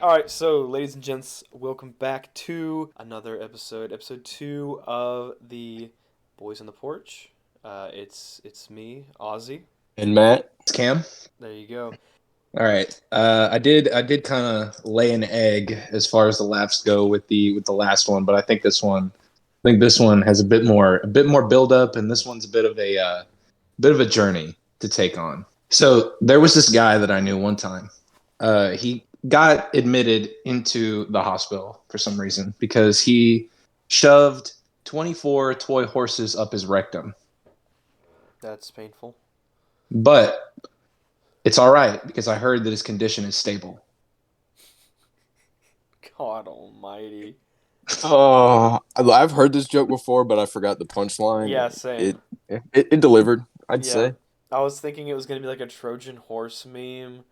Alright, so ladies and gents, welcome back to another episode 2 of the Boys on the Porch. It's me, Ozzy. And Matt, It's Cam. There you go. All right. I did kind of lay an egg as far as the laughs go with the last one, but I think this one has a bit more build up, and this one's a bit of a journey to take on. So there was this guy that I knew one time. He got admitted into the hospital for some reason because he shoved 24 toy horses up his rectum. That's painful. But it's all right because I heard that his condition is stable. God almighty. I've heard this joke before, but I forgot the punchline. Yeah, same. It delivered, I'd Yeah. say. I was thinking it was going to be like a Trojan horse meme,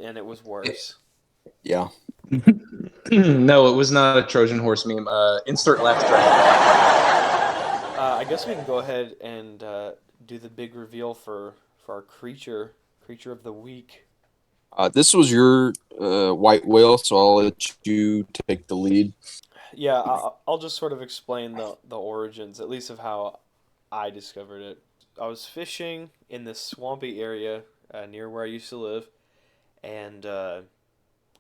and it was worse. Yeah. No, it was not a Trojan horse meme. Insert laugh track. I guess we can go ahead and do the big reveal for our creature of the week. This was your white whale, so I'll let you take the lead. Yeah, I'll just sort of explain the origins, at least of how I discovered it. I was fishing in this swampy area near where I used to live, and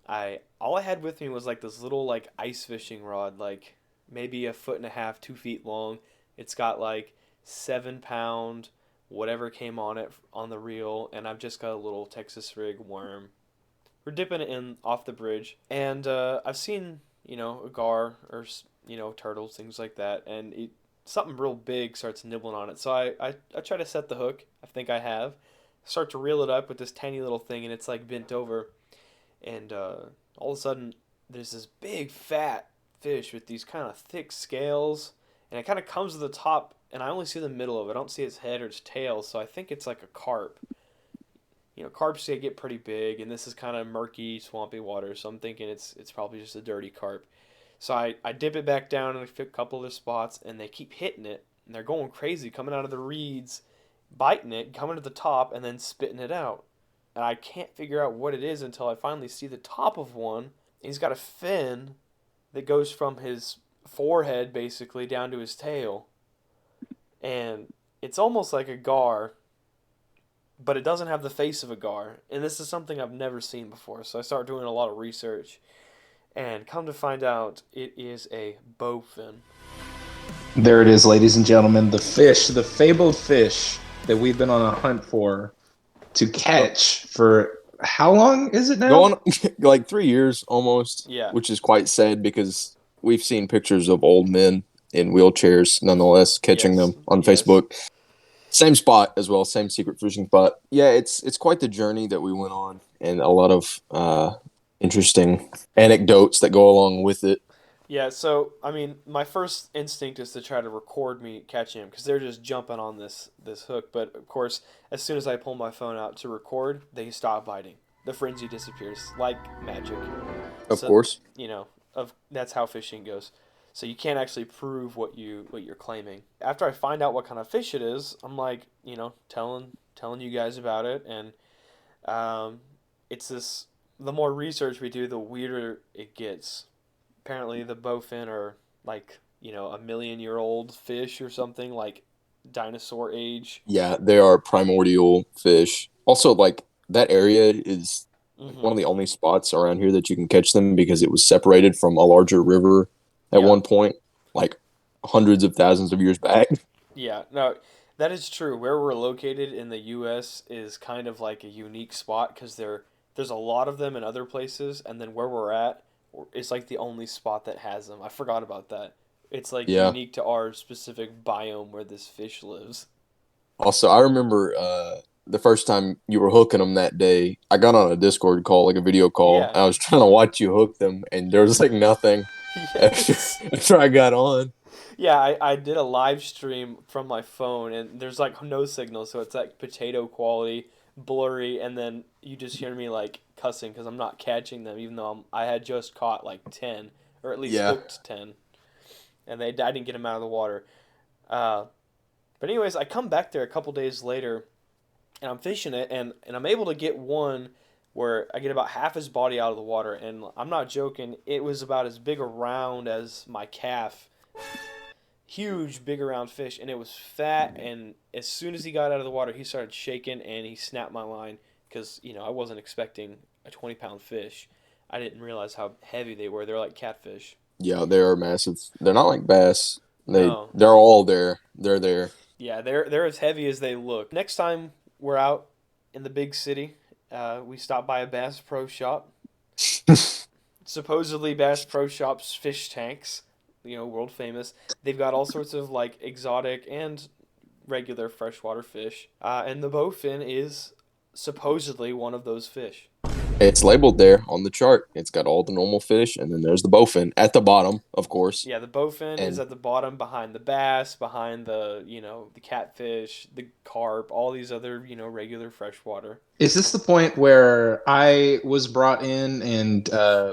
I all I had with me was like this little like ice fishing rod, like maybe a foot and a half, 2 feet long. It's got like 7 pound whatever came on it on the reel, and I've just got a little Texas rig worm. We're dipping it in off the bridge, and I've seen a gar or turtles, things like that, and something real big starts nibbling on it. So I try to set the hook. I think I have. Start to reel it up with this tiny little thing, and it's like bent over, and all of a sudden there's this big fat fish with these kind of thick scales, and it kind of comes to the top, and I only see the middle of it. I don't see its head or its tail, so I think it's like a carp. Carps they get pretty big, and this is kind of murky, swampy water, so I'm thinking it's probably just a dirty carp. So I dip it back down in a couple other spots, and they keep hitting it, and they're going crazy, coming out of the reeds, biting it, coming to the top, and then spitting it out. And I can't figure out what it is until I finally see the top of one. He's got a fin that goes from his forehead, basically, down to his tail. And it's almost like a gar, but it doesn't have the face of a gar. And this is something I've never seen before, so I start doing a lot of research. And come to find out, it is a bowfin. There it is, ladies and gentlemen. The fish, the fabled fish that we've been on a hunt for to catch for how long is it now? Going like 3 years almost, Yeah. which is quite sad because we've seen pictures of old men in wheelchairs, nonetheless, catching Yes. them on Yes. Facebook. Same spot as well, same secret fishing spot. Yeah, it's quite the journey that we went on, and a lot of interesting anecdotes that go along with it. Yeah, so I mean, my first instinct is to try to record me catching him because they're just jumping on this hook. But of course, as soon as I pull my phone out to record, they stop biting. The frenzy disappears like magic. Of course. That's how fishing goes. So you can't actually prove what you're claiming. After I find out what kind of fish it is, I'm like, telling you guys about it, and it's this. The more research we do, the weirder it gets. Apparently, the bowfin are like a million-year-old fish or something, like dinosaur age. Yeah, they are primordial fish. Also, like that area is one of the only spots around here that you can catch them because it was separated from a larger river at one point, like hundreds of thousands of years back. Yeah, no, that is true. Where we're located in the U.S. is kind of like a unique spot because there's a lot of them in other places, and then where we're at is like the only spot that has them. I forgot about that. It's like Yeah. unique to our specific biome where this fish lives. Also, I remember the first time you were hooking them that day. I got on a Discord call, like a video call. Yeah. And I was trying to watch you hook them, and there was like nothing Yes. after I got on. Yeah, I did a live stream from my phone, and there's like no signal, so it's like potato quality, blurry, and then you just hear me like cussing because I'm not catching them, even though I had just caught like 10, or at least Yeah. hooked 10, and I didn't get them out of the water. But anyways, I come back there a couple days later, and I'm fishing it, and I'm able to get one where I get about half his body out of the water, and I'm not joking, it was about as big around as my calf. Huge, big around fish, and it was fat. And as soon as he got out of the water, he started shaking, and he snapped my line because I wasn't expecting a 20-pound fish. I didn't realize how heavy they were. They're like catfish. Yeah, they are massive. They're not like bass. No, They're all there. They're there. yeah, they're as heavy as they look. Next time we're out in the big city, we stop by a Bass Pro Shop. Supposedly Bass Pro Shop's fish tanks, world famous. They've got all sorts of like exotic and regular freshwater fish, and the bowfin is supposedly one of those fish. It's labeled there on the chart. It's got all the normal fish, and then there's the bowfin at the bottom, of course. Yeah, the bowfin is And at the bottom behind the bass, behind the the catfish, the carp, all these other regular freshwater. Is this the point where I was brought in and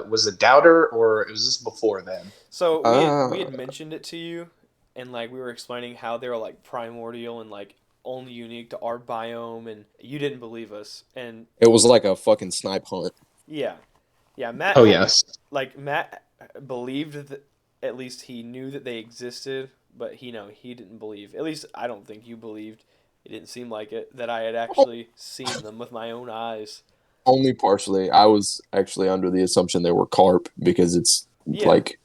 was a doubter, or was this before then? So we had uh, mentioned it to you, and like we were explaining how they were like primordial and like only unique to our biome, and you didn't believe us. And it was like a fucking snipe hunt. yeah, yeah, Oh yes. Matt believed that at least he knew that they existed, but he didn't believe. At least I don't think you believed. It didn't seem like it that I had actually seen them with my own eyes. Only partially. I was actually under the assumption they were carp because it's Yeah, like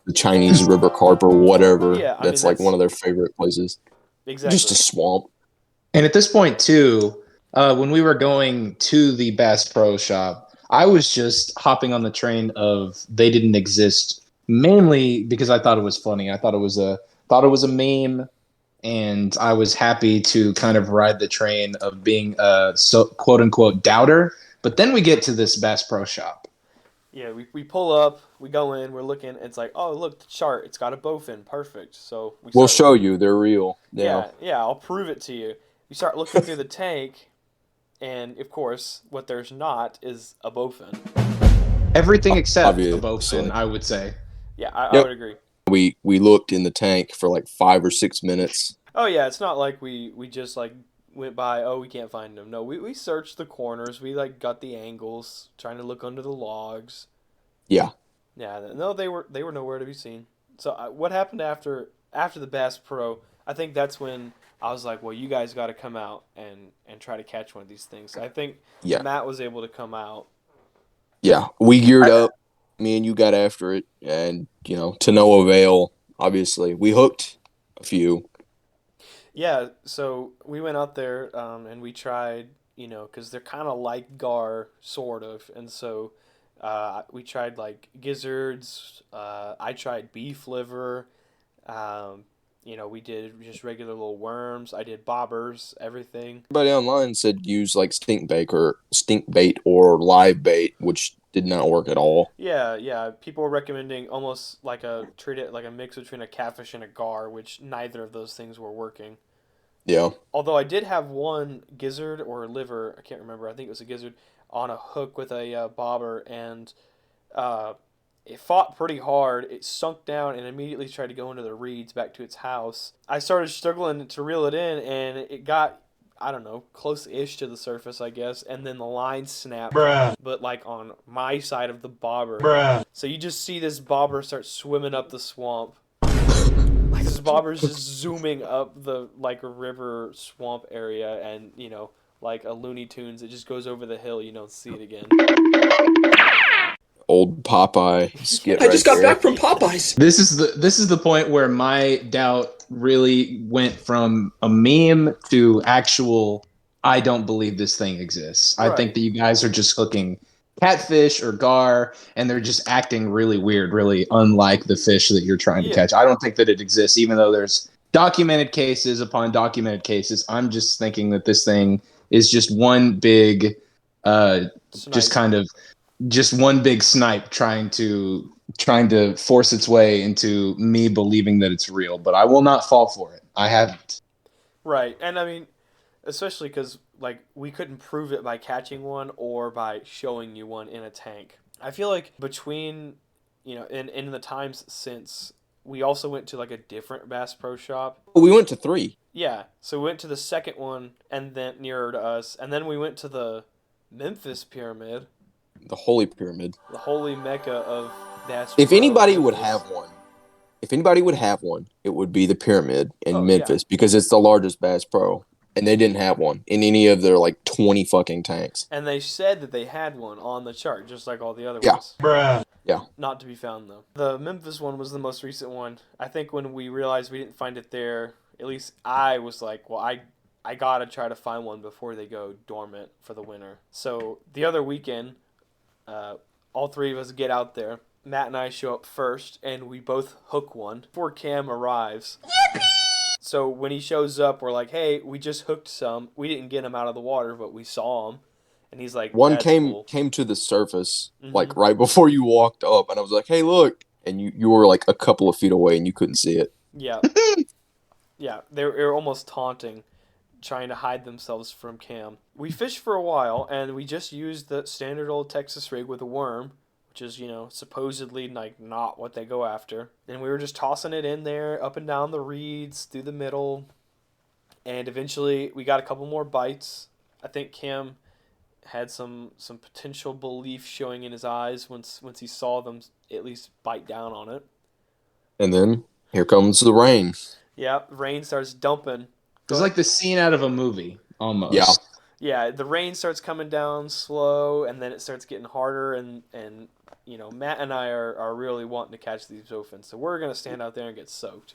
the Chinese river carp or whatever. yeah. I mean That's like one that's of their favorite places. Just a exactly. swamp. And at this point too, when we were going to the Bass Pro Shop, I was just hopping on the train of they didn't exist mainly because I thought it was funny. I thought it was a meme, and I was happy to kind of ride the train of being a quote unquote doubter. But then we get to this Bass Pro Shop. Yeah, we pull up, we go in, we're looking. It's like, oh look, the chart. It's got a bowfin, perfect. So we We'll start. show you. They're real. Yeah. Yeah, I'll prove it to you. We start looking through the tank, and of course, what there's not is a bowfin. Everything except a bowfin, Obviously. I would say. Yeah, I Yep. would agree. We looked in the tank for like 5 or 6 minutes. Oh yeah, it's not like we just like went by. Oh, we can't find them. No, we searched the corners. We like got the angles, trying to look under the logs. Yeah. Yeah, no, they were nowhere to be seen. So what happened after the Bass Pro? I think that's when I was like, well, you guys got to come out and try to catch one of these things. I think Yeah. Matt was able to come out. Yeah. We geared up. Me and you got after it, and to no avail. Obviously, we hooked a few. Yeah, so we went out there and we tried, because they're kind of like gar, sort of, and so we tried like gizzards. I tried beef liver. Um, we did just regular little worms. I did bobbers, everything. Everybody online said use like stink bait or live bait, which did not work at all. Yeah, yeah. People were recommending almost like treat it like a mix between a catfish and a gar, which neither of those things were working. Yeah. Although I did have one gizzard or liver, I can't remember. I think it was a gizzard on a hook with a bobber, and uh, it fought pretty hard. It sunk down and immediately tried to go into the reeds back to its house. I started struggling to reel it in, and it got, I don't know, close-ish to the surface, I guess, and then the line snapped, Bruh. but like on my side of the bobber. Bruh. So you just see this bobber start swimming up the swamp. Like this bobber's just zooming up the like river swamp area, and like a Looney Tunes, it just goes over the hill. You don't see it again. Old Popeye skit I right just got there. back from Popeyes. This is the point where my doubt really went from a meme to actual. I don't believe this thing exists. I think Right. that you guys are just hooking catfish or gar, and they're just acting really weird, really unlike the fish that you're trying to Yeah. catch. I don't think that it exists, even though there's documented cases upon documented cases. I'm just thinking that this thing is just one big, just Snipe. kind of just one big snipe trying to force its way into me believing that it's real, but I will not fall for it. I haven't. Right, and I mean, especially because like we couldn't prove it by catching one or by showing you one in a tank. I feel like between in the times since, we also went to like a different Bass Pro Shop. We went to 3. Yeah, so we went to the second one and then nearer to us, and then we went to Memphis Pyramid, The Holy Pyramid. the holy mecca of Bass If Pro, anybody would Memphis. have one, it would be the Pyramid in Oh, yeah. Memphis because it's the largest Bass Pro, and they didn't have one in any of their like 20 fucking tanks. And they said that they had one on the chart, just like all the other Yeah. ones. Bruh. Yeah. Not to be found, though. The Memphis one was the most recent one. I think when we realized we didn't find it there, at least I was like, well, I gotta try to find one before they go dormant for the winter. So the other weekend, all three of us get out there. Matt and I show up first, and we both hook one before Cam arrives. Yippee! So when he shows up, we're like, hey, we just hooked some. We didn't get him out of the water, but we saw him. And he's like, One that's came cool. to the surface like Mhm. right before you walked up, and I was like, "Hey, look!" And you were like a couple of feet away, and you couldn't see it. Yeah. Yeah, they were almost taunting, trying to hide themselves from Cam. We fished for a while, and we just used the standard old Texas rig with a worm, which is, supposedly like not what they go after. And we were just tossing it in there, up and down the reeds, through the middle, and eventually we got a couple more bites. I think Cam had some potential belief showing in his eyes once he saw them at least bite down on it. And then here comes the rain. Yeah, rain starts dumping. It's like the scene out of a movie, almost. Yeah. Yeah, the rain starts coming down slow, and then it starts getting harder, and Matt and I are really wanting to catch these bowfins, so we're going to stand out there and get soaked.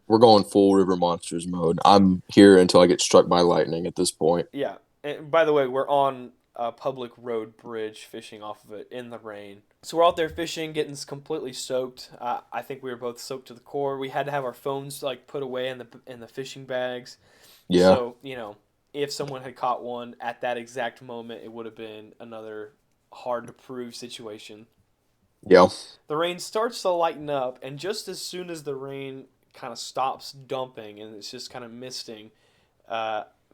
We're going full River Monsters mode. I'm here until I get struck by lightning at this point. Yeah, and by the way, we're on a public road bridge fishing off of it in the rain. So we're out there fishing, getting completely soaked. I think we were both soaked to the core. We had to have our phones like put away in the fishing bags. Yeah. So, if someone had caught one at that exact moment, it would have been another hard to prove situation. Yeah. The rain starts to lighten up, and just as soon as the rain kind of stops dumping and it's just kind of misting,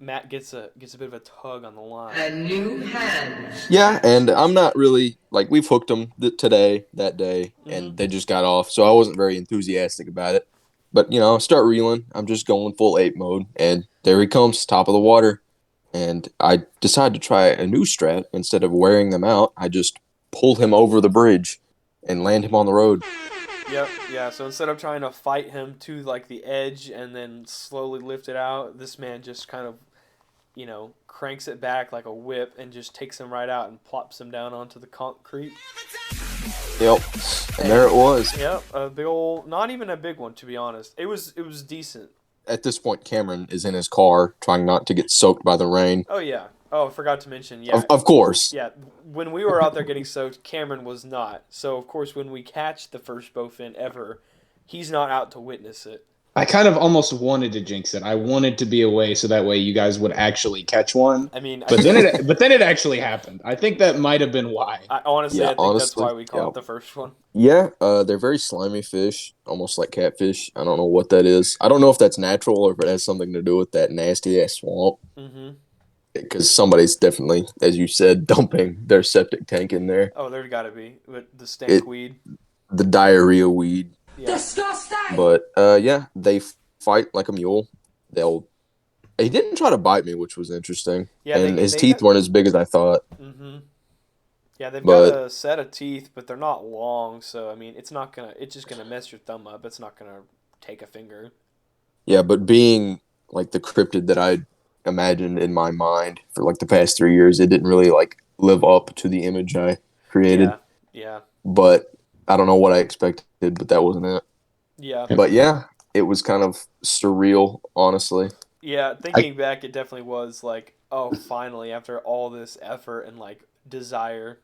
Matt gets a bit of a tug on the line. A new hand. Yeah, and I'm not really like we've hooked them that day, and they just got off, so I wasn't very enthusiastic about it. But I start reeling. I'm just going full ape mode, and there he comes, top of the water. And I decide to try a new strat. Instead of wearing them out, I just pull him over the bridge and land him on the road. Yep, yeah. So instead of trying to fight him to like the edge and then slowly lift it out, this man just kind of, cranks it back like a whip and just takes him right out and plops him down onto the concrete. Yep, and there it was. Yep, a big old, not even a big one to be honest. It was decent. At this point, Cameron is in his car trying not to get soaked by the rain. Oh yeah. Oh, I forgot to mention. Yeah. Of course. Yeah. When we were out there getting soaked, Cameron was not. So of course, when we catch the first bowfin ever, he's not out to witness it. I kind of almost wanted to jinx it. I wanted to be away so that way you guys would actually catch one. I mean, but then it actually happened. I think that might have been why. I think that's why we caught the first one. Yeah, they're very slimy fish, almost like catfish. I don't know what that is. I don't know if that's natural or if it has something to do with that nasty ass swamp. Mm-hmm. Because somebody's definitely, as you said, dumping their septic tank in there. Oh, there's got to be with the stank weed, the diarrhea weed. Yeah. Disgusting. But yeah, they fight like a mule. He didn't try to bite me, which was interesting. Yeah, and his teeth weren't as big as I thought. Mm-hmm. Yeah, they've got a set of teeth, but they're not long. So I mean, it's just gonna mess your thumb up. It's not gonna take a finger. Yeah, but being like the cryptid that I imagined in my mind for like the past 3 years, it didn't really like live up to the image I created. Yeah. But I don't know what I expected, but that wasn't it. Yeah. But yeah, it was kind of surreal, honestly. Yeah, thinking back, it definitely was like, oh, finally, after all this effort and like desire.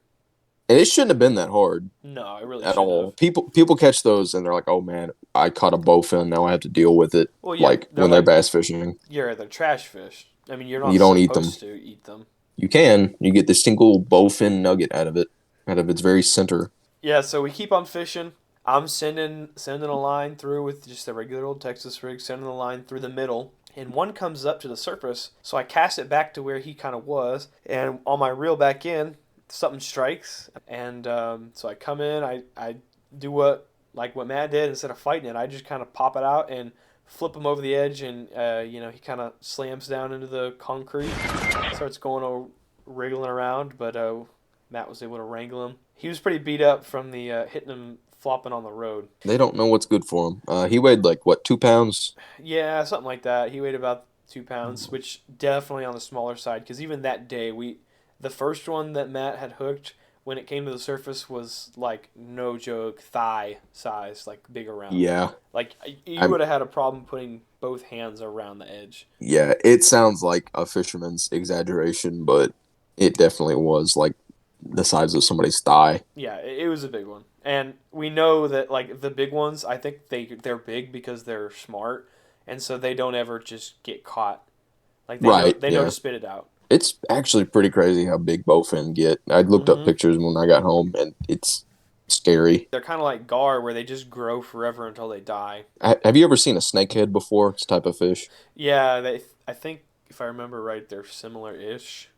And it shouldn't have been that hard. No, it really at all. People catch those and they're like, oh man, I caught a bowfin, now I have to deal with it. Well, yeah, like when they're bass fishing. Yeah, they're trash fish. I mean, you don't supposed to eat them. You can. You get this single bowfin nugget out of its very center. Yeah, so we keep on fishing. I'm sending a line through with just a regular old Texas rig, sending the line through the middle, and one comes up to the surface. So I cast it back to where he kind of was, and on my reel back in, something strikes, and so I come in, I do what Matt did. Instead of fighting it, I just kind of pop it out and flip him over the edge, and he kind of slams down into the concrete, starts going wriggling around, but Matt was able to wrangle him. He was pretty beat up from the hitting him flopping on the road. They don't know what's good for him. He weighed like what, 2 pounds? Yeah, something like that. He weighed about 2 pounds, which definitely on the smaller side. Because even that day, the first one that Matt had hooked when it came to the surface was like no joke, thigh size, like big around. Yeah, Like you I'm. would have had a problem putting both hands around the edge. Yeah, it sounds like a fisherman's exaggeration, but it definitely was like the size of somebody's thigh. Yeah, it was a big one, and we know that like the big ones, I think they're big because they're smart, and so they don't ever just get caught. Like Right. they know to Yeah. spit it out. It's actually pretty crazy how big bowfin get. I looked up Mm-hmm. pictures when I got home, and it's scary. They're kind of like gar, where they just grow forever until they die. Have you ever seen a snakehead before? It's a type of fish. Yeah, I think if I remember right, they're similar-ish.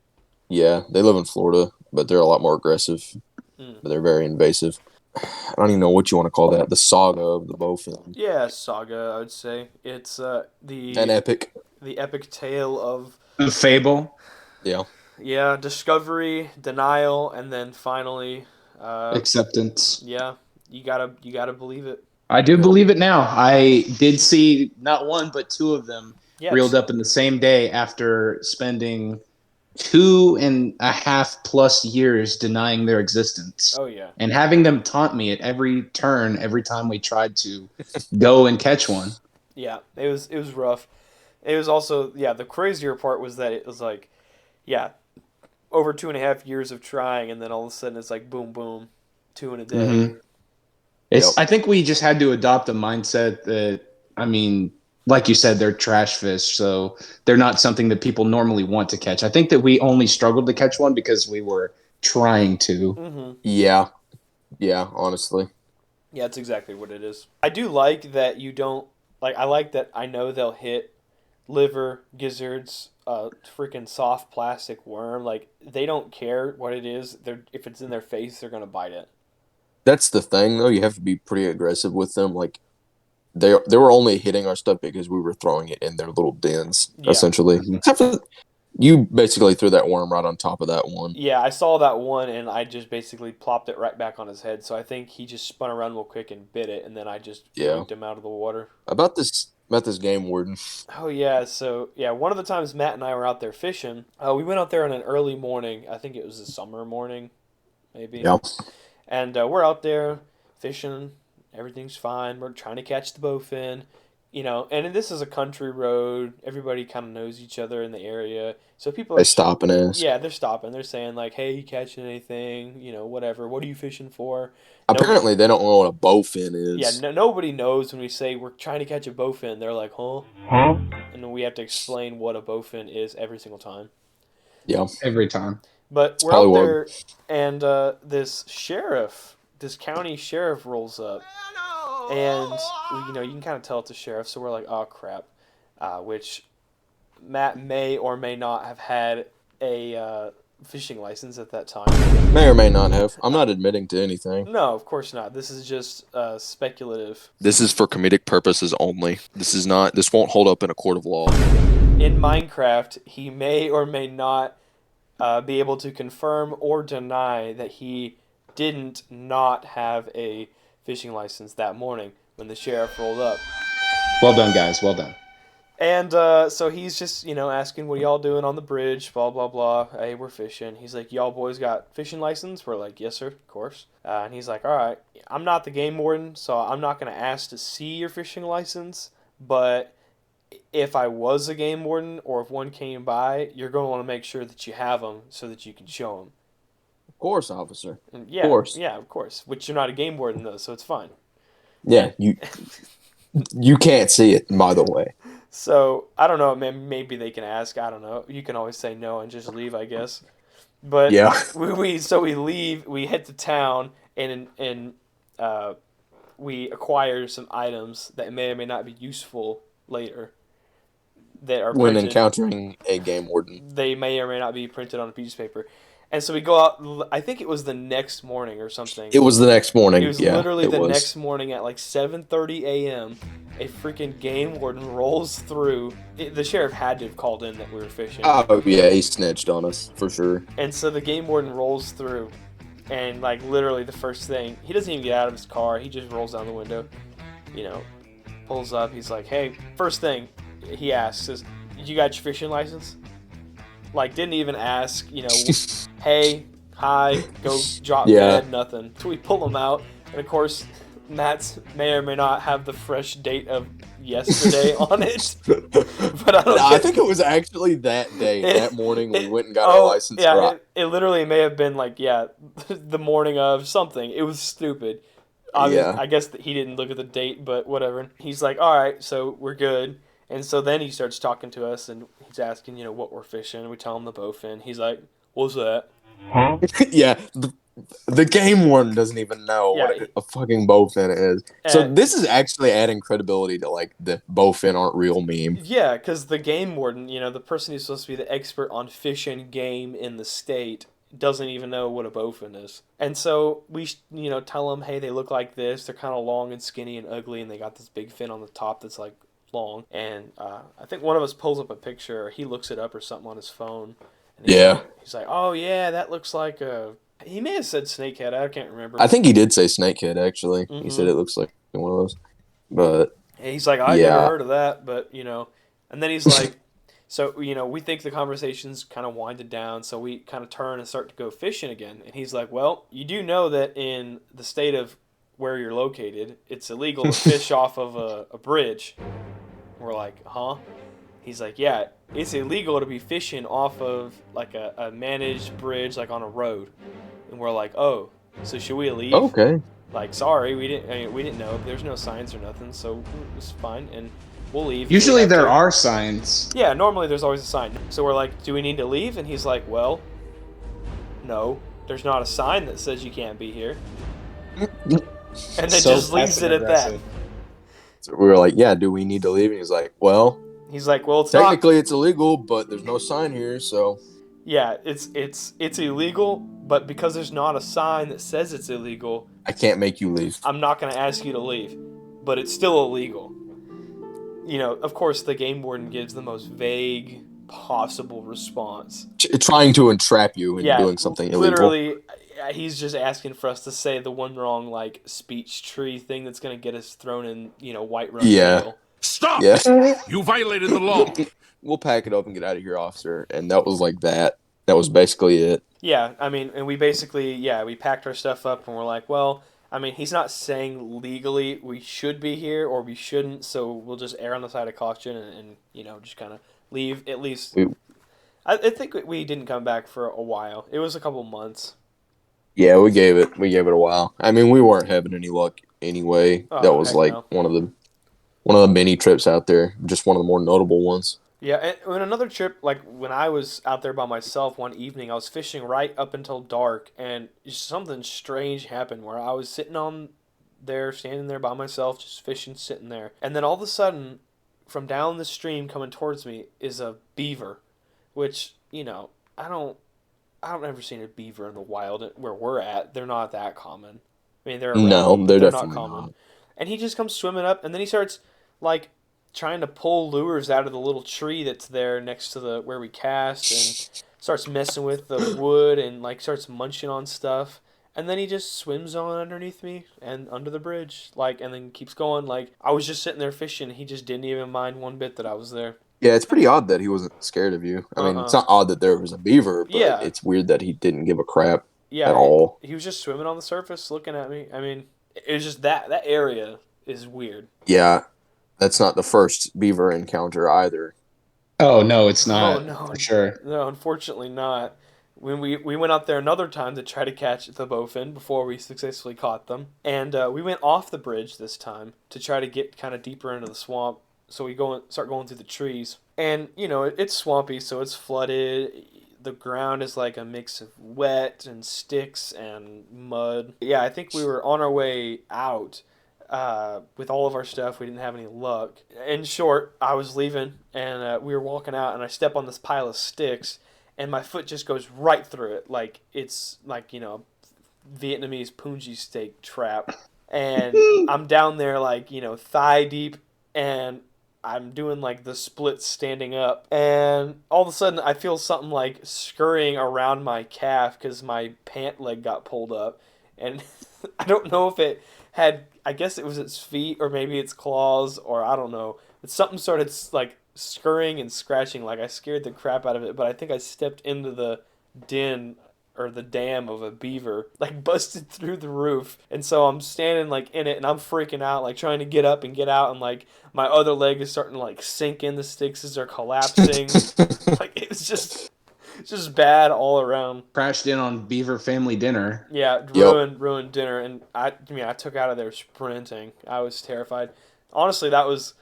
Yeah, they live in Florida, but they're a lot more aggressive. Mm. But they're very invasive. I don't even know what you want to call that. The saga of the bowfin. Yeah, saga. I would say it's An the epic. epic tale of A fable. Yeah. discovery, denial, and then finally, Acceptance. yeah, you gotta believe it. I do believe it now. I did see not one but two of them Yeah, reeled up in the same day after spending 2.5+ years denying their existence oh yeah, and having them taunt me at every turn every time we tried to go and catch one. yeah. It was rough. It was also the crazier part was that it was like yeah over 2.5 years of trying, and then all of a sudden it's like boom boom, two in a day. Mm-hmm. It's. Yep. I think we just had to adopt a mindset that, I mean, like you said, they're trash fish, so they're not something that people normally want to catch. I think that we only struggled to catch one because we were trying to. Mm-hmm. Yeah. Yeah, honestly. Yeah, that's exactly what it is. I do like that you don't like. I like that I know they'll hit liver, gizzards, freaking soft plastic worm. Like they don't care what it is. They're if it's in their face, they're gonna bite it. That's the thing, though. You have to be pretty aggressive with them. Like, they were only hitting our stuff because we were throwing it in their little dens, Yeah. essentially. Except for you basically threw that worm right on top of that one. Yeah, I saw that one and I just basically plopped it right back on his head. So I think he just spun around real quick and bit it, and then I just Yeah. yanked him out of the water. About this game warden. Oh yeah, so yeah, one of the times Matt and I were out there fishing, we went out there on an early morning. I think it was a summer morning, maybe. Yeah. And we're out there fishing. Everything's fine. We're trying to catch the bowfin, And this is a country road. Everybody kind of knows each other in the area, so people are They stop and ask. Yeah, they're stopping. They're saying like, "Hey, you catching anything? Whatever. What are you fishing for?" Apparently, they don't know what a bowfin is. Yeah, nobody knows when we say we're trying to catch a bowfin. They're like, "Huh?" And then we have to explain what a bowfin is every single time. Yeah. Every time. But we're out there, and this county sheriff rolls up, and you can kind of tell it's a sheriff. So we're like, "Oh crap," which Matt may or may not have had a fishing license at that time. May or may not have. I'm not admitting to anything. No, of course not. This is just speculative. This is for comedic purposes only. This won't hold up in a court of law. In Minecraft, he may or may not be able to confirm or deny that he didn't not have a fishing license that morning when the sheriff rolled up. Well done, guys. Well done. And so he's just, asking, what y'all doing on the bridge, blah, blah, blah. Hey, we're fishing. He's like, y'all boys got fishing license? We're like, yes, sir, of course. And he's like, all right, I'm not the game warden, so I'm not going to ask to see your fishing license. But if I was a game warden or if one came by, you're going to want to make sure that you have them so that you can show them. Of course, officer. And yeah, of course. Yeah, of course. Which you're not a game warden, though, so it's fine. Yeah, you can't see it, by the way. So, I don't know, maybe they can ask, I don't know. You can always say no and just leave, I guess. But yeah. we leave, we hit the town, and we acquire some items that may or may not be useful later. That are When printed. encountering a game warden. They may or may not be printed on a piece of paper. And so we go out. I think it was the next morning or something. It was the next It morning. was Yeah, literally it the was. next morning at like 7:30 a.m. A freaking game warden rolls through. The sheriff had to have called in that we were fishing. Oh yeah, he snitched on us for sure. And so the game warden rolls through, and like literally the first thing, he doesn't even get out of his car. He just rolls down the window, you know, pulls up. He's like, "Hey," first thing he asks is, "You got your fishing license?" Like, didn't even ask, "Hey, hi, go drop Yeah. dead," nothing. So we pull him out, and of course, Matt's may or may not have the fresh date of yesterday on it. But I don't. I think it was actually that day, that morning, we went and got our license. Yeah, it literally may have been like, yeah, the morning of something. It was stupid. Yeah. I guess that he didn't look at the date, but whatever. He's like, all right, so we're good. And so then he starts talking to us, and he's asking, what we're fishing. We tell him the bowfin. He's like, what's that? Huh? Yeah. The game warden doesn't even know what a fucking bowfin is. So this is actually adding credibility to like the bowfin aren't real meme. Yeah, because the game warden, the person who's supposed to be the expert on fish and game in the state, doesn't even know what a bowfin is. And so we, tell them, hey, they look like this. They're kind of long and skinny and ugly, and they got this big fin on the top that's like long. And I think one of us pulls up a picture, or he looks it up or something on his phone. And he's like, oh yeah, that looks like a. He may have said snakehead. I can't remember. I think he did say snakehead. Actually, He said it looks like one of those. But and he's like, I never heard of that. But and then he's like, so we think the conversation's kind of winded down. So we kind of turn and start to go fishing again. And he's like, well, you do know that in the state of where you're located, it's illegal to fish off of a bridge. We're like, huh? He's like, yeah, it's illegal to be fishing off of like a managed bridge, like on a road. And we're like, oh, so should we leave? Okay. Like, sorry, we didn't know. There's no signs or nothing, so it's fine, and we'll leave. Usually there are signs. Yeah, normally there's always a sign. So we're like, do we need to leave? And he's like, well, no, there's not a sign that says you can't be here. And then just leaves it at that. So we were like, yeah, do we need to leave? And he's like, well, it's technically it's illegal, but there's no sign here, so. Yeah, it's illegal, but because there's not a sign that says it's illegal, I can't make you leave. I'm not going to ask you to leave, but it's still illegal. Of course, the game warden gives the most vague possible response. Trying to entrap you into doing something illegal. Literally, he's just asking for us to say the one wrong, like, speech tree thing that's going to get us thrown in, white run jail. Stop! Yeah. You violated the law. We'll pack it up and get out of here, officer. And that was like that. That was basically it. Yeah, I mean, and we basically, we packed our stuff up and we're like, well, I mean, he's not saying legally we should be here or we shouldn't, so we'll just err on the side of caution and just kind of leave at least. I think we didn't come back for a while. It was a couple months. Yeah, we gave it a while. I mean, we weren't having any luck anyway. That was like one of the many trips out there, just one of the more notable ones. Yeah, and another trip, like when I was out there by myself one evening, I was fishing right up until dark, and something strange happened where I was standing there by myself, just fishing, sitting there. And then all of a sudden, from down the stream coming towards me is a beaver, which, I don't ever seen a beaver in the wild where we're at. They're not that common. I mean, they're definitely not common. not. And he just comes swimming up, and then he starts, like, trying to pull lures out of the little tree that's there next to where we cast, and starts messing with the wood and like starts munching on stuff, and then he just swims on underneath me and under the bridge, like, and then keeps going. Like, I was just sitting there fishing, and he just didn't even mind one bit that I was there. Yeah, it's pretty odd that he wasn't scared of you. I mean, it's not odd that there was a beaver, but it's weird that he didn't give a crap at all. He was just swimming on the surface looking at me. I mean, it was just that area is weird. Yeah. That's not the first beaver encounter either. Oh, no, it's not. Oh, no. For sure. No, unfortunately not. When we went out there another time to try to catch the bowfin before we successfully caught them. And we went off the bridge this time to try to get kind of deeper into the swamp. So we start going through the trees. And, it's swampy, so it's flooded. The ground is like a mix of wet and sticks and mud. Yeah, I think we were on our way out. With all of our stuff, we didn't have any luck. In short, I was leaving, and we were walking out, and I step on this pile of sticks, and my foot just goes right through it, like it's like Vietnamese punji steak trap, and I'm down there like thigh deep, and I'm doing like the split standing up, and all of a sudden I feel something like scurrying around my calf because my pant leg got pulled up, and I don't know if it had, I guess it was its feet or maybe its claws or I don't know, but something started like scurrying and scratching, like I scared the crap out of it, but I think I stepped into the den or the dam of a beaver, like busted through the roof. And so I'm standing like in it and I'm freaking out, like trying to get up and get out, and like my other leg is starting to like sink in the sticks as they're collapsing. Like it's just bad all around. Crashed in on Beaver family dinner. Yeah, Yep. ruined dinner, and I took out of there sprinting. I was terrified. Honestly, that was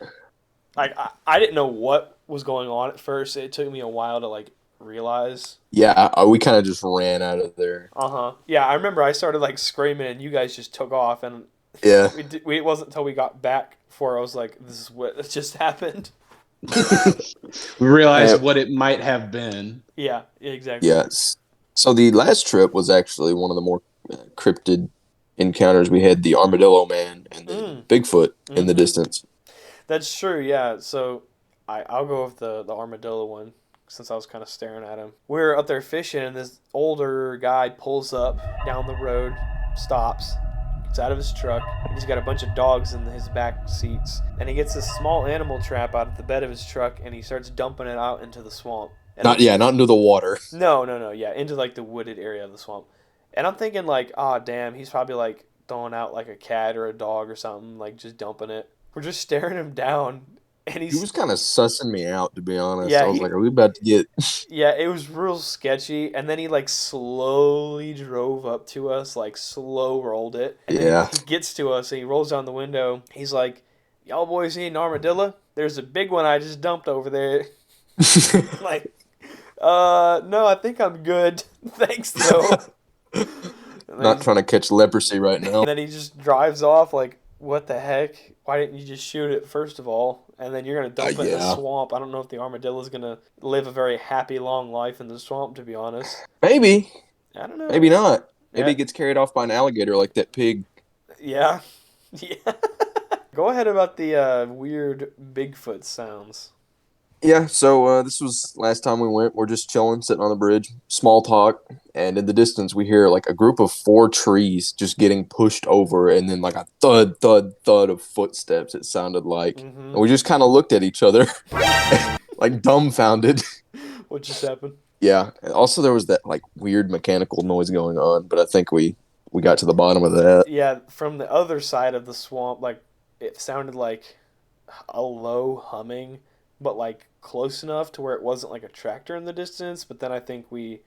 like I didn't know what was going on at first. It took me a while to like realize. Yeah, we kind of just ran out of there. Yeah, I remember I started like screaming, and you guys just took off, and Yeah. it wasn't until we got back before I was like, this is what just happened. We realized what it might have been. Yeah, exactly. Yes. So the last trip was actually one of the more cryptid encounters. We had the Armadillo Man and then Bigfoot in the distance. That's true, yeah. So I'll go with the armadillo one since I was kind of staring at him. We were up there fishing, and this older guy pulls up down the road, stops, gets out of his truck. He's got a bunch of dogs in his back seats, and he gets this small animal trap out of the bed of his truck, and he starts dumping it out into the swamp. And Not into the water. No, yeah, into like the wooded area of the swamp. And I'm thinking like, oh damn, he's probably like throwing out like a cat or a dog or something, like just dumping it. We're just staring him down, and He was kind of sussing me out, to be honest. Yeah, I was like, are we about to get... Yeah, it was real sketchy, and then he like slowly drove up to us, like slow rolled it. And then he gets to us and he rolls down the window. He's like, "Y'all boys need an armadillo? There's a big one I just dumped over there." Like, no, I think I'm good. Thanks though. Not trying to catch leprosy right now. And then he just drives off like, what the heck? Why didn't you just shoot it first of all? And then you're going to dump it in the swamp. I don't know if the armadillo is going to live a very happy, long life in the swamp, to be honest. Maybe. I don't know. Maybe not. Maybe it gets carried off by an alligator like that pig. Yeah. Yeah. Go ahead about the weird Bigfoot sounds. Yeah, so this was last time we went. We're just chilling, sitting on the bridge, small talk, and in the distance we hear like a group of 4 trees just getting pushed over, and then like a thud, thud, thud of footsteps, it sounded like. And we just kind of looked at each other, like dumbfounded. What just happened? Yeah, and also there was that like weird mechanical noise going on, but I think we got to the bottom of that. Yeah, from the other side of the swamp, like it sounded like a low humming, but like close enough to where it wasn't like a tractor in the distance. But then I think we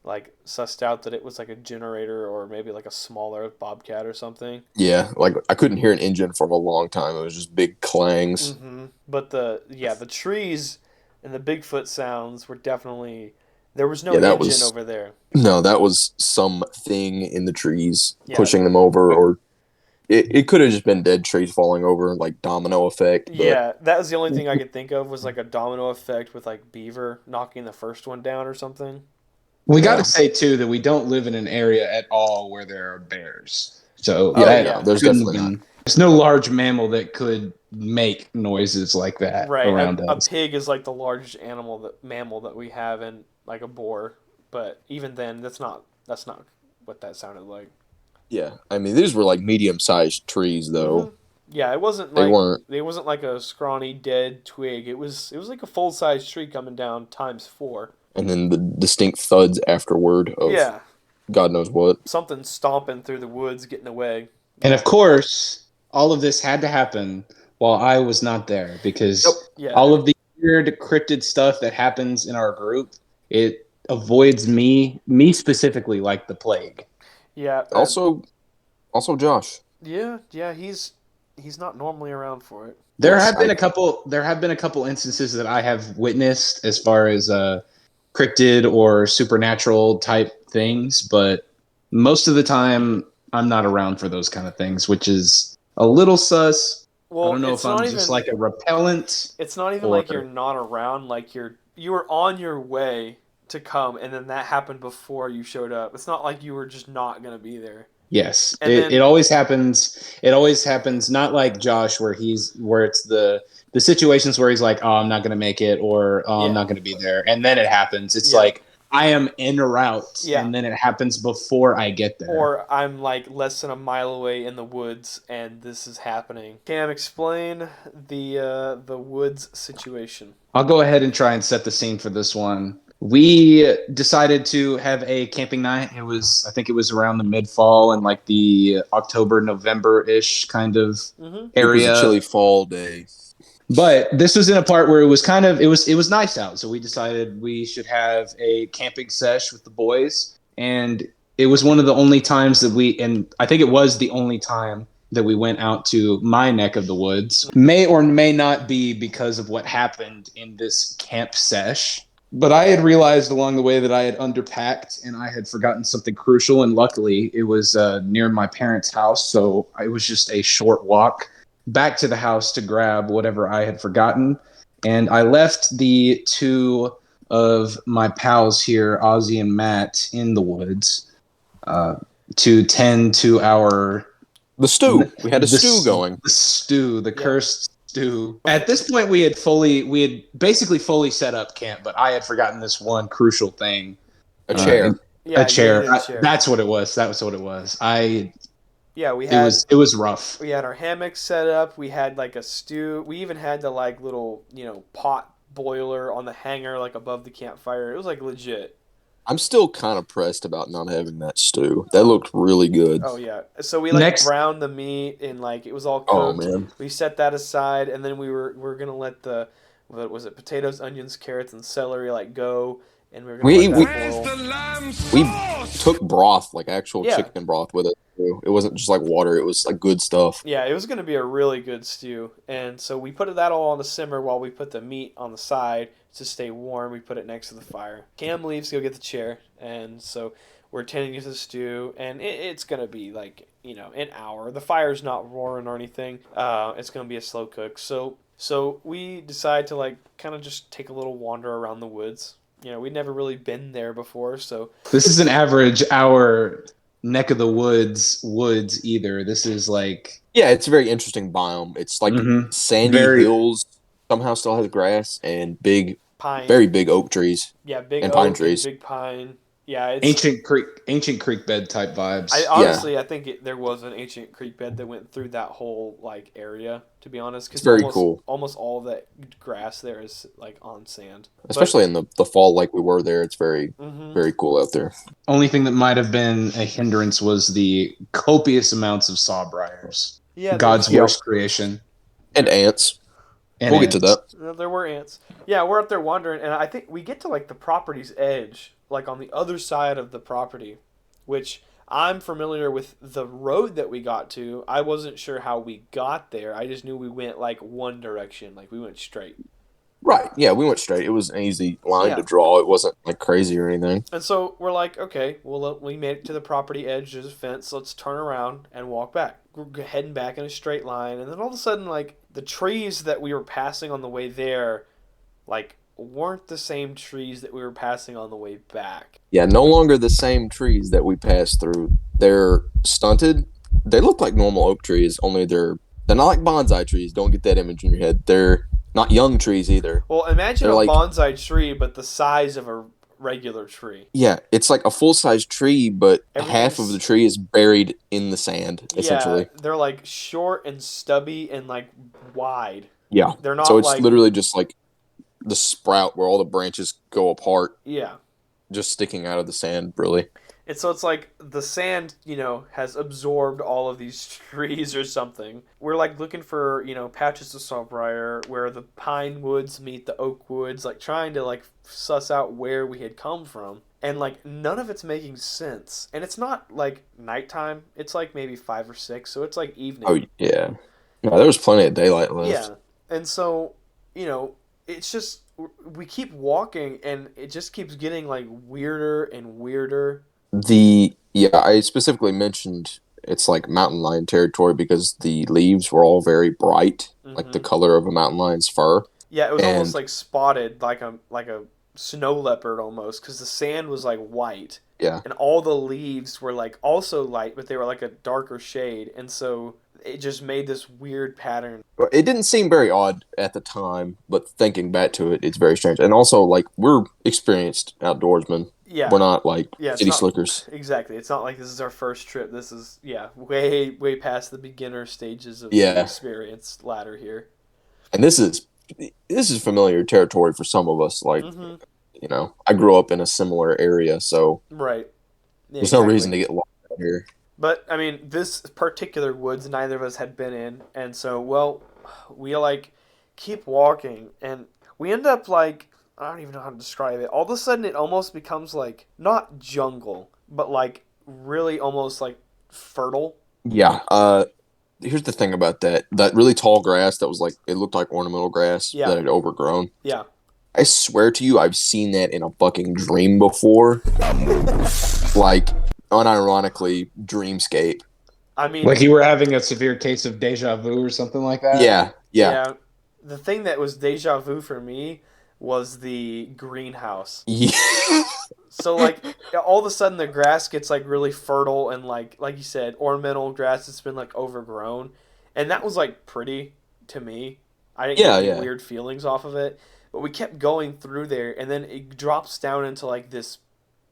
like sussed out that it was like a generator or maybe like a smaller bobcat or something. Yeah, like I couldn't hear an engine for a long time. It was just big clangs. But the trees and the Bigfoot sounds were definitely, there was no that engine over there. No, that was something in the trees pushing them over, or it could have just been dead trees falling over, like domino effect. But... Yeah, that was the only thing I could think of was like a domino effect with like beaver knocking the first one down or something. We got to say too that we don't live in an area at all where there are bears. So there's definitely not. There's no large mammal that could make noises like that around us. A pig is like the largest mammal that we have, and like a boar. But even then, that's not what that sounded like. Yeah, I mean these were like medium-sized trees, though. Yeah, it wasn't like they wasn't like a scrawny dead twig. It was like a full-size tree coming down times 4. And then the distinct thuds afterward of God knows what. Something stomping through the woods, getting away. And of course, all of this had to happen while I was not there, because all of the weird cryptid stuff that happens in our group, it avoids me specifically like the plague. Yeah. Also Josh. Yeah, he's not normally around for it. There have been a couple instances that I have witnessed as far as cryptid or supernatural type things, but most of the time I'm not around for those kind of things, which is a little sus. Well, I don't know if I'm just like a repellent. It's not even like you're not around, like you were on your way, to come, and then that happened before you showed up. It's not like you were just not gonna be there. Yes, And it then always happens. It always happens. Not like Josh, where it's the situations where he's like, "Oh, I'm not going to make it," or "Oh, I'm Yeah. not going to be there," and then it happens. It's Yeah. like I am en route, Yeah. and then it happens before I get there. or I'm like less than a mile away in the woods, and this is happening. Cam, explain the woods situation. I'll go ahead and try and set the scene for this one. We decided to have a camping night. I think it was around the mid-fall and like the October, November-ish kind of It was area. a chilly fall day. But this was in a part where it was nice out. So we decided we should have a camping sesh with the boys. And it was one of the only times and I think it was the only time that we went out to my neck of the woods. May or may not be because of what happened in this camp sesh. But I had realized along the way that I had underpacked and I had forgotten something crucial. And luckily, it was near my parents' house. So it was just a short walk back to the house to grab whatever I had forgotten. And I left the two of my pals here, Ozzy and Matt, in the woods to tend to the stew. We had a stew going. The stew, the cursed stew. At this point, we had basically fully set up camp, but I had forgotten this one crucial thing. A chair. Yeah, A chair. you needed a chair. That's what it was. That was what it was. It was rough. We had our hammocks set up. We had like a stew. We even had the like little pot boiler on the hanger like above the campfire. It was like legit. I'm still kind of pressed about not having that stew. That looked really good. Oh yeah. So we browned the meat and like it was all cooked. Oh man. We set that aside, and then we're gonna let potatoes, onions, carrots, and celery like go, and we were gonna let that boil. We took broth, like actual chicken broth with it too. It wasn't just like water, it was like good stuff. Yeah, it was gonna be a really good stew. And so we put that all on the simmer while we put the meat on the side to stay warm. We put it next to the fire. Cam leaves to go get the chair, and so we're tending to the stew, and it's gonna be like an hour. The fire's not roaring or anything. It's gonna be a slow cook. So we decide to like kind of just take a little wander around the woods. We'd never really been there before, so this is an average hour neck of the woods either. This is like it's a very interesting biome. It's like sandy hills, somehow still has grass and big pine, very big oak trees. Yeah, big and oak pine trees. And big pine. Yeah, it's ancient creek bed type vibes. I think there was an ancient creek bed that went through that whole like area. To be honest, because it's very cool. Almost all that grass there is like on sand, especially in the fall, like we were there. It's very very cool out there. Only thing that might have been a hindrance was the copious amounts of sawbriars. Yeah, God's worst creation, and ants. We'll get to that. There were ants. Yeah, we're up there wandering, and I think we get to like the property's edge, like on the other side of the property, which I'm familiar with the road that we got to. I wasn't sure how we got there. I just knew we went like one direction, like we went straight. Right. Yeah, we went straight. It was an easy line to draw. It wasn't like crazy or anything. And so we're like, okay, well, we made it to the property edge. There's a fence. Let's turn around and walk back. We're heading back in a straight line, and then all of a sudden, like the trees that we were passing on the way there, like weren't the same trees that we were passing on the way back. Yeah, no longer the same trees that we passed through. They're stunted. They look like normal oak trees, only they're not like bonsai trees. Don't get that image in your head. They're not young trees either. Well, imagine a bonsai tree, but the size of a regular tree. Yeah, it's like a full-size tree, but half of the tree is buried in the sand, essentially. Yeah, they're like short and stubby and like wide. Yeah, they're not. So it's literally just like the sprout where all the branches go apart. Yeah, just sticking out of the sand, really. And so it's like the sand, has absorbed all of these trees or something. We're like looking for, patches of sawbriar where the pine woods meet the oak woods, like trying to like suss out where we had come from. And like none of it's making sense. And it's not like nighttime. It's like maybe 5 or 6. So it's like evening. Oh, yeah. No, there was plenty of daylight left. Yeah. And so, it's just, we keep walking and it just keeps getting like weirder and weirder. I specifically mentioned it's like mountain lion territory because the leaves were all very bright, like the color of a mountain lion's fur. Yeah, it was almost like spotted, like a snow leopard almost, because the sand was like white. Yeah. And all the leaves were like also light, but they were like a darker shade. And so it just made this weird pattern. Well, it didn't seem very odd at the time, but thinking back to it, it's very strange. And also, like, we're experienced outdoorsmen. Yeah. We're not like Yeah, city not, slickers. Exactly. It's not like this is our first trip. This is, way past the beginner stages of Yeah. the experience ladder here. And this is familiar territory for some of us. Like, Mm-hmm. I grew up in a similar area, so Right. Yeah, there's no reason to get lost out here. But, I mean, this particular woods, neither of us had been in. And so, well, we, like, keep walking. And we end up, like, I don't even know how to describe it. All of a sudden, it almost becomes, like, not jungle, but, like, really almost, like, fertile. Yeah. Here's the thing about that. That really tall grass that was like, it looked like ornamental grass that had overgrown. Yeah. I swear to you, I've seen that in a fucking dream before. Like, unironically, dreamscape. I mean, like you were having a severe case of deja vu or something like that. Yeah. The thing that was deja vu for me was the greenhouse. Yeah. So, like, all of a sudden the grass gets, like, really fertile and, like you said, ornamental grass that's been, like, overgrown. And that was, like, pretty to me. I didn't get any weird feelings off of it. But we kept going through there, and then it drops down into, like, this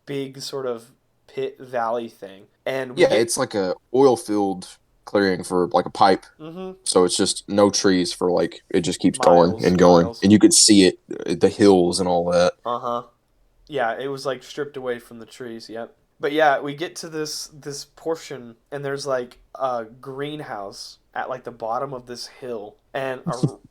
big sort of pit valley thing. And it's like a oil field clearing for, like, a pipe. Mm-hmm. So it's just no trees for, like, it just keeps going and going. Miles. And you could see it, the hills and all that. Uh-huh. Yeah, it was, like, stripped away from the trees, yep. But, yeah, we get to this portion, and there's, like, a greenhouse at, like, the bottom of this hill. And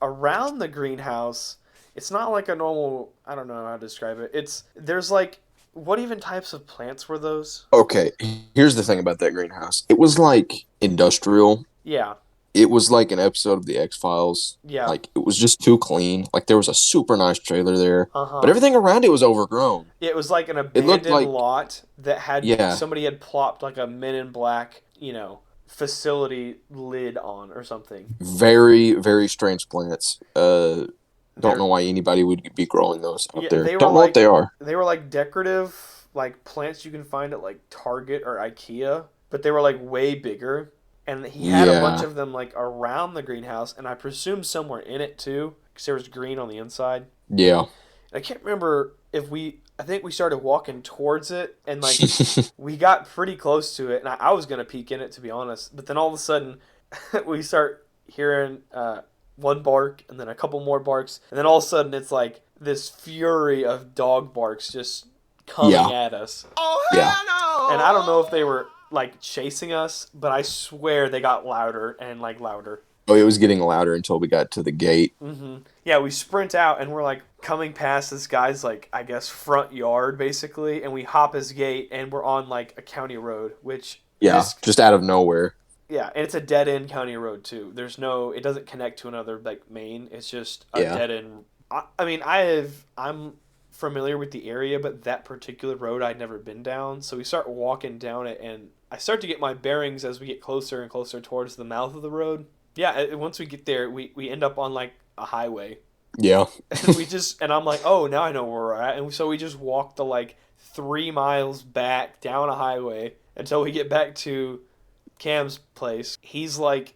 around the greenhouse, it's not like a normal, I don't know how to describe it. There's, like, what even types of plants were those? Okay, here's the thing about that greenhouse. It was, like, industrial. Yeah. It was like an episode of the X-Files. Yeah. Like, it was just too clean. Like, there was a super nice trailer there. Uh-huh. But everything around it was overgrown. Yeah, it was like an abandoned like, lot that had somebody had plopped like a Men in Black, facility lid on or something. Very, very strange plants. Don't know why anybody would be growing those out there. Don't know what they are. They were like decorative, like plants you can find at like Target or IKEA, but they were like way bigger. And he had a bunch of them like around the greenhouse, and I presume somewhere in it too, because there was green on the inside. Yeah. And I can't remember I think we started walking towards it, and like we got pretty close to it, and I was gonna peek in it, to be honest. But then all of a sudden, we start hearing one bark, and then a couple more barks, and then all of a sudden it's like this fury of dog barks just coming at us. Oh hell no! And I don't know if they were like chasing us, but I swear they got louder and like louder. Oh, it was getting louder until we got to the gate. Mm-hmm. Yeah, we sprint out, and we're like coming past this guy's like, I guess, front yard basically, and we hop his gate, and we're on like a county road, which just out of nowhere. Yeah, and it's a dead end county road too. It doesn't connect to another like main. It's just a dead end. I mean, I'm familiar with the area, but that particular road I'd never been down. So we start walking down it, and I start to get my bearings as we get closer and closer towards the mouth of the road. Yeah, once we get there, we end up on like a highway. Yeah. And I'm like, oh, now I know where we're at. And so we just walk the like 3 miles back down a highway until we get back to Cam's place. He's like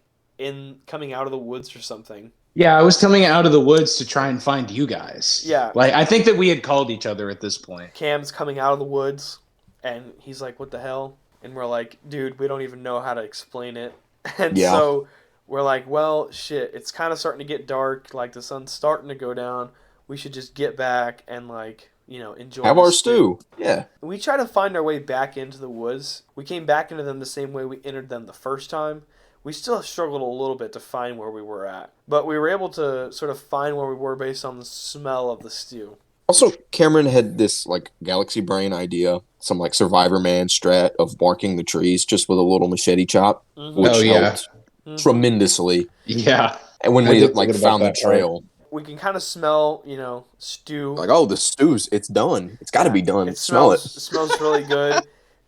coming out of the woods or something. Yeah, I was coming out of the woods to try and find you guys. Yeah. Like, I think that we had called each other at this point. Cam's coming out of the woods, and he's like, what the hell? And we're like, dude, we don't even know how to explain it. And so we're like, well, shit, it's kind of starting to get dark. Like, the sun's starting to go down. We should just get back and, like, enjoy Have our stew. Yeah. We try to find our way back into the woods. We came back into them the same way we entered them the first time. We still struggled a little bit to find where we were at. But we were able to sort of find where we were based on the smell of the stew. Also, Cameron had this, like, galaxy brain idea, some, like, Survivor Man strat of marking the trees just with a little machete chop, which helped tremendously. Yeah. And when we, like, found the trail. We can kind of smell, stew. Like, oh, the stew's, it's done. It's got to be done. Smell it. It smells really good.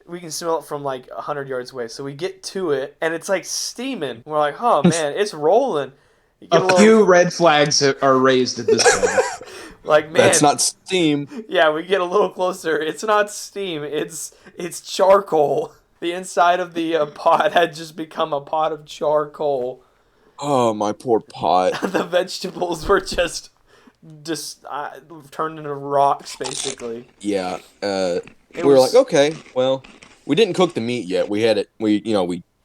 We can smell it from like 100 yards away. So we get to it, and it's like steaming. We're like, oh man, it's rolling. You get A few red flags are raised at this point. like, man, That's not steam. yeah, we get a little closer. It's not steam. It's charcoal. The inside of the pot had just become a pot of charcoal. Oh, my poor pot. The vegetables were just turned into rocks, basically. Yeah. It We were was- like, okay, well, we didn't cook the meat yet. We had it. We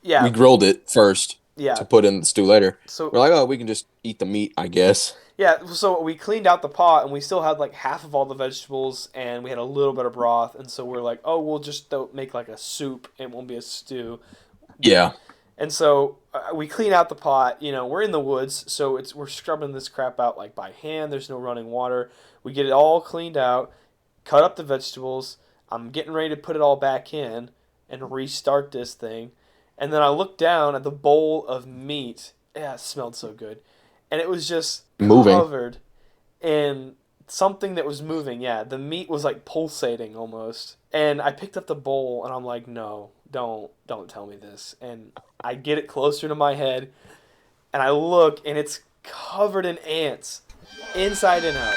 Yeah, grilled it first yeah. to put in the stew later. So We're like, oh, we can just eat the meat, I guess. yeah, so we cleaned out the pot, and we still had like half of all the vegetables, and we had a little bit of broth, and so we're like, oh, we'll just make like a soup. It won't be a stew. Yeah. And so we clean out the pot. We're in the woods, so we're scrubbing this crap out like by hand. There's no running water. We get it all cleaned out, cut up the vegetables. I'm getting ready to put it all back in and restart this thing. And then I look down at the bowl of meat. Yeah, it smelled so good. And it was just Moving. covered in something that was moving. Yeah, the meat was like pulsating almost. And I picked up the bowl and I'm like, no, don't tell me this. And I get it closer to my head and I look and it's covered in ants, inside and out.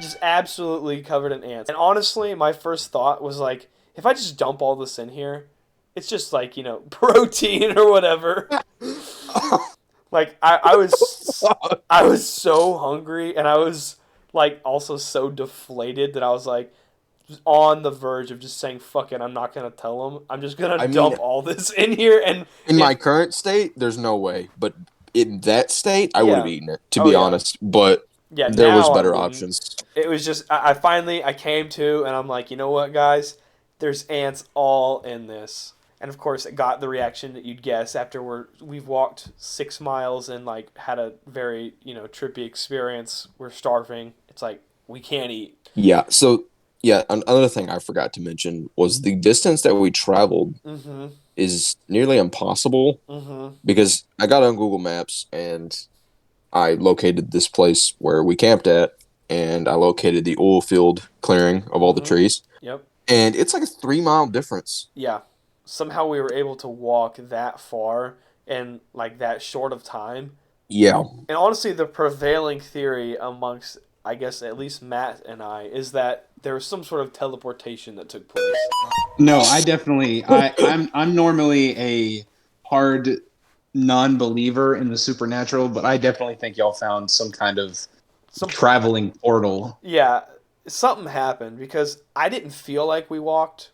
Just absolutely covered in ants. And honestly, my first thought was like, if I just dump all this in here, it's just like, protein or whatever. Like I was so hungry and I was like also so deflated that I was like on the verge of just saying, fuck it, I'm not gonna tell them. I'm just gonna dump all this in here. And in my current state, there's no way. But in that state, I would have eaten it, to be honest. But yeah, there was now better I wouldn't. options. It was just I finally came to and I'm like, you know what, guys? There's ants all in this. And of course, it got the reaction that you'd guess after we've walked 6 miles and like had a very trippy experience. We're starving. It's like we can't eat. Yeah. So yeah, another thing I forgot to mention was the distance that we traveled is nearly impossible because I got on Google Maps and I located this place where we camped at, and I located the oil field clearing of all the trees. Yep. And it's like a 3-mile difference. Yeah. Somehow we were able to walk that far in like that short of time. Yeah. And honestly, the prevailing theory amongst, I guess, at least Matt and I, is that there was some sort of teleportation that took place. No, I'm normally a hard non-believer in the supernatural, but I definitely think y'all found some kind of traveling portal. Yeah, something happened because I didn't feel like we walked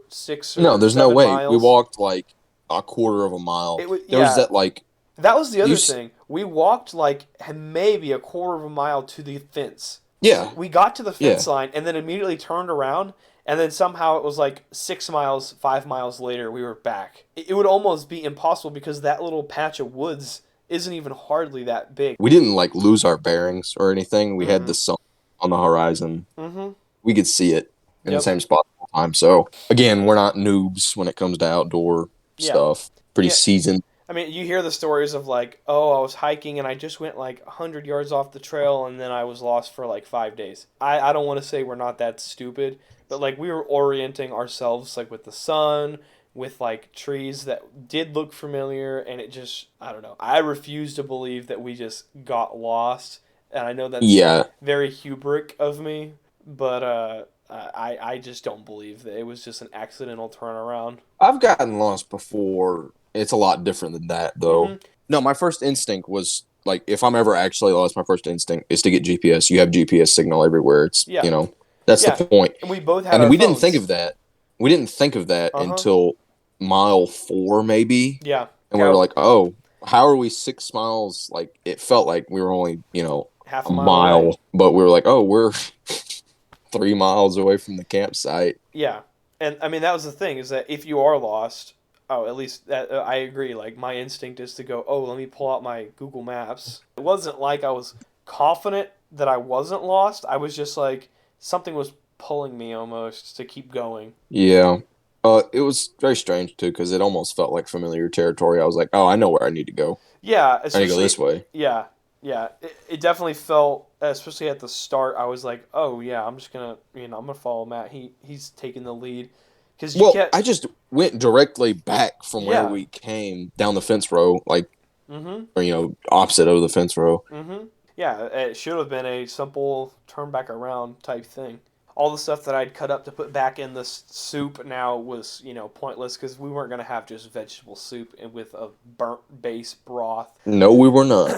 6 or No, there's 7 no way. miles. We walked like a quarter of a mile. There was that like... That was the other thing. We walked like maybe a quarter of a mile to the fence. Yeah. We got to the fence line and then immediately turned around, and then somehow it was like 6 miles, 5 miles later, we were back. It would almost be impossible because that little patch of woods isn't even hardly that big. We didn't like lose our bearings or anything. We had the sun on the horizon. We could see it in the same spot all the time. So again, we're not noobs when it comes to outdoor stuff. Pretty seasoned. I mean, you hear the stories of like, oh, I was hiking and I just went like 100 yards off the trail and then I was lost for like 5 days. I don't want to say we're not that stupid, but like we were orienting ourselves like with the sun, with like trees that did look familiar, and it just, I don't know. I refuse to believe that we just got lost, and I know that's very Kubrick of me, but I just don't believe that it was just an accidental turnaround. I've gotten lost before. It's a lot different than that, though. No, my first instinct was, like, if I'm ever actually lost, my first instinct is to get GPS. You have GPS signal everywhere. It's, that's the point. And we both had and our we phones. didn't think of that. We didn't think of that until mile 4, maybe. Yeah. And we were like, oh, how are we 6 miles? Like, it felt like we were only, half a mile. away. But we were like, oh, we're 3 miles away from the campsite. Yeah. And, I mean, that was the thing, is that if you are lost... Oh, at least that, I agree. Like, my instinct is to go, oh, let me pull out my Google Maps. It wasn't like I was confident that I wasn't lost. I was just like, something was pulling me almost to keep going. Yeah. It was very strange, too, because it almost felt like familiar territory. I was like, oh, I know where I need to go. Yeah. I need to go this way. Yeah. Yeah. It definitely felt, especially at the start, I was like, oh, yeah, I'm just going to, I'm going to follow Matt. He's taking the lead. I just went directly back from where we came down the fence row. Like, Mm-hmm. or opposite of the fence row. Mm-hmm. Yeah, it should have been a simple turn back around type thing. All the stuff that I'd cut up to put back in the soup now was, pointless because we weren't going to have just vegetable soup with a burnt base broth. No, we were not.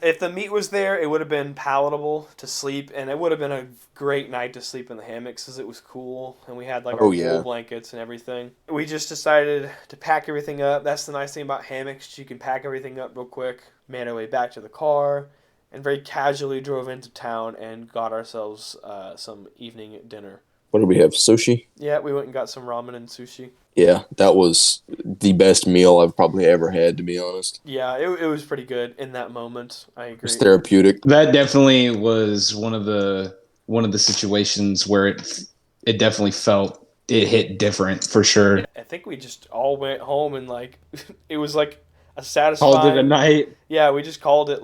If the meat was there, it would have been palatable to sleep, and it would have been a great night to sleep in the hammocks because it was cool, and we had like our wool blankets and everything. We just decided to pack everything up. That's the nice thing about hammocks. You can pack everything up real quick, made our way back to the car, and very casually drove into town and got ourselves some evening dinner. What did we have? Sushi? Yeah, we went and got some ramen and sushi. Yeah, that was the best meal I've probably ever had, to be honest. Yeah, it was pretty good in that moment. I agree. It's therapeutic. That definitely was one of the situations where it definitely felt it hit different for sure. I think we just all went home and it was like a satisfying. Called it a night. Yeah, we just called it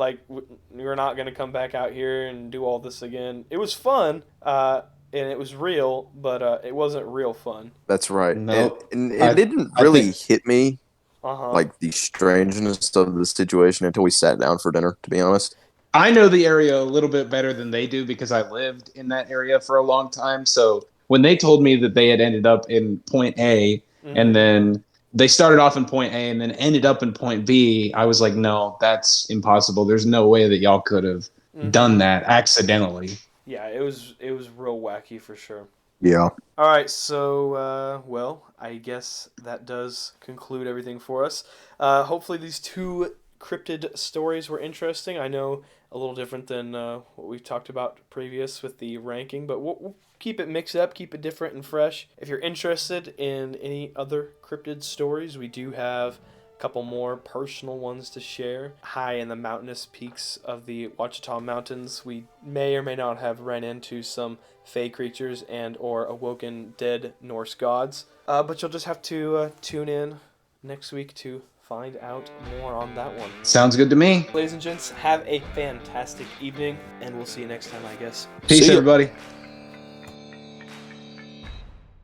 we're not gonna come back out here and do all this again. It was fun, and it was real, but it wasn't real fun. That's right. Nope. And it didn't really hit me, Uh-huh. like the strangeness of the situation until we sat down for dinner, to be honest. I know the area a little bit better than they do because I lived in that area for a long time. So when they told me that they had ended up in point A, and then they started off in point A and then ended up in point B, I was like, no, that's impossible. There's no way that y'all could have done that accidentally. Yeah, it was real wacky for sure. Yeah. All right, so well, I guess that does conclude everything for us. Hopefully these two cryptid stories were interesting. I know a little different than what we've talked about previous with the ranking, but we'll keep it mixed up, keep it different and fresh. If you're interested in any other cryptid stories, we do have a couple more personal ones to share. High in the mountainous peaks of the Ouachita Mountains, we may or may not have run into some fey creatures and or awoken dead Norse gods. But you'll just have to tune in next week to find out more on that one. Sounds good to me. Ladies and gents, have a fantastic evening, and we'll see you next time, I guess. Peace, everybody.